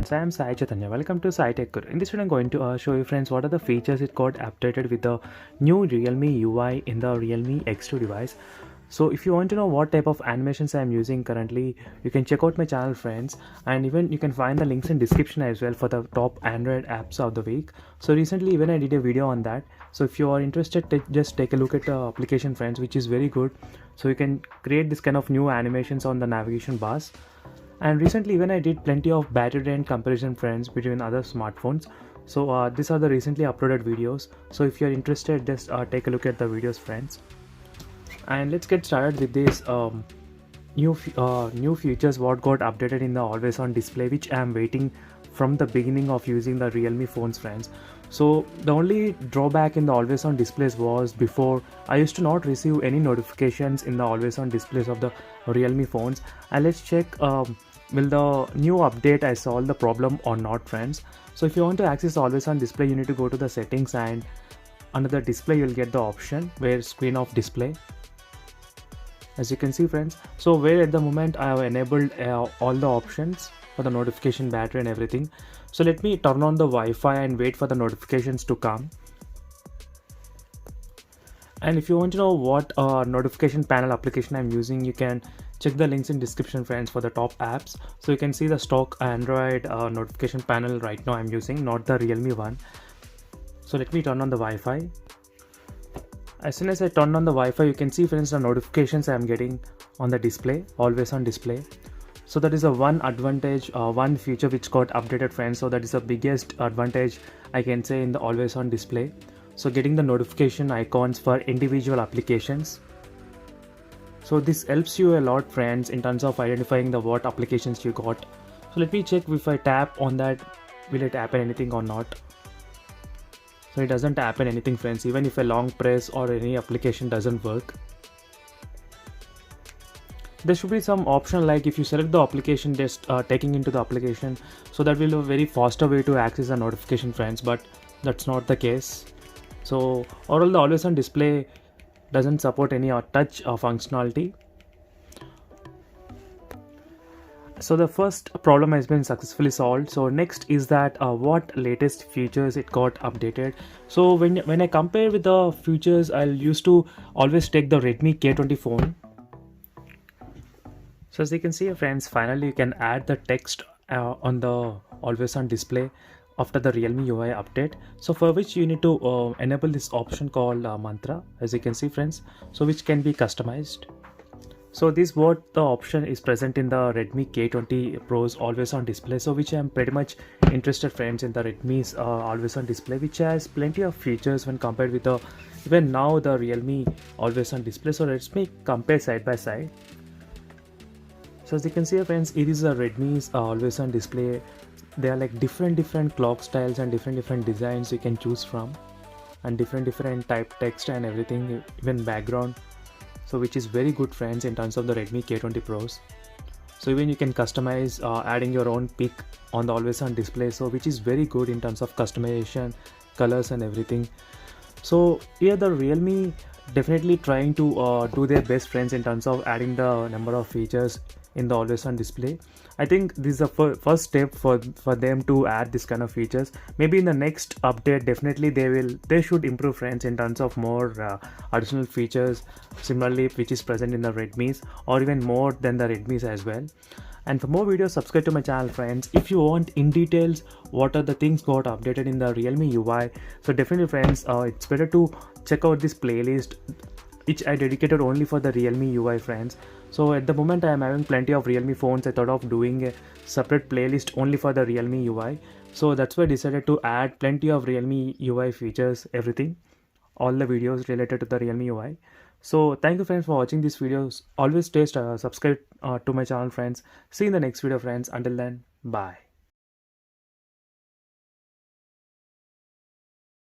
friends, I am Sai Chaitanya. Welcome to Sai Tech Guru. In this video I'm going to show you friends what are the features it got updated with the new Realme UI in the Realme X2 device. So if you want to know what type of animations I am using currently, you can check out my channel friends, and even you can find the links in description as well for the top Android apps of the week. So recently even I did a video on that. So if you are interested, just take a look at the application friends, which is very good. So you can create this kind of new animations on the navigation bars. And recently even I did plenty of battery drain comparison friends between other smartphones. So these are the recently uploaded videos. So if you're interested, just take a look at the videos friends. And let's get started with this new features what got updated in the always on display, which I am waiting from the beginning of using the Realme phones friends. So the only drawback in the always on displays was before I used to not receive any notifications in the always on displays of the Realme phones. And let's check will the new update I solve the problem or not friends. So if you want to access always on display, you need to go to the settings, and under the display you'll get the option where screen off display, as you can see friends. So where at the moment I have enabled all the options for the notification, battery and everything. So let me turn on the Wi-Fi and wait for the notifications to come. And if you want to know what notification panel application I'm using, you can check the links in description friends for the top apps. So you can see the stock Android notification panel right now I'm using, not the Realme one. So let me turn on the Wi-Fi. As soon as I turn on the Wi-Fi, you can see friends the notifications I am getting on the display, always on display. So that is a one advantage, one feature which got updated friends. So that is the biggest advantage I can say in the always on display. So getting the notification icons for individual applications. So this helps you a lot friends in terms of identifying the what applications you got. So let me check if I tap on that, will it happen anything or not. So it doesn't happen anything friends, even if a long press or any application doesn't work. There should be some option like if you select the application, just taking into the application, so that will be a very faster way to access the notification friends, but that's not the case. So overall the always on display doesn't support any touch functionality. So the first problem has been successfully solved. So next is that what latest features it got updated. So when I compare with the features, I'll used to always take the Redmi K20 phone. So as you can see friends, finally you can add the text on the always on display after the Realme UI update. So for which you need to enable this option called mantra, as you can see friends, so which can be customized. So this what the option is present in the Redmi K20 Pro's always on display. So which I am pretty much interested friends in the Redmi's always on display, which has plenty of features when compared with the even now the Realme always on display. So let's compare side by side. So as you can see friends, it is a Redmi's always on display. They are like different clock styles and different designs you can choose from, and different type text and everything, even background. So which is very good friends in terms of the Redmi K20 Pros. So even you can customize adding your own pic on the always on display, so which is very good in terms of customization, colors and everything. So here the Realme definitely trying to do their best friends in terms of adding the number of features in the always on display. I think this is the first step for them to add this kind of features. Maybe in the next update definitely they should improve friends in terms of more additional features similarly which is present in the Redmi's, or even more than the Redmi's as well. And for more videos, subscribe to my channel friends. If you want in details what are the things got updated in the Realme UI, so definitely friends it's better to check out this playlist which I dedicated only for the Realme UI friends. So at the moment I am having plenty of Realme phones. I thought of doing a separate playlist only for the Realme UI. So that's why I decided to add plenty of Realme UI features, everything, all the videos related to the Realme UI. So thank you friends for watching these videos. Always stay subscribed to my channel friends. See you in the next video friends. Until then, bye.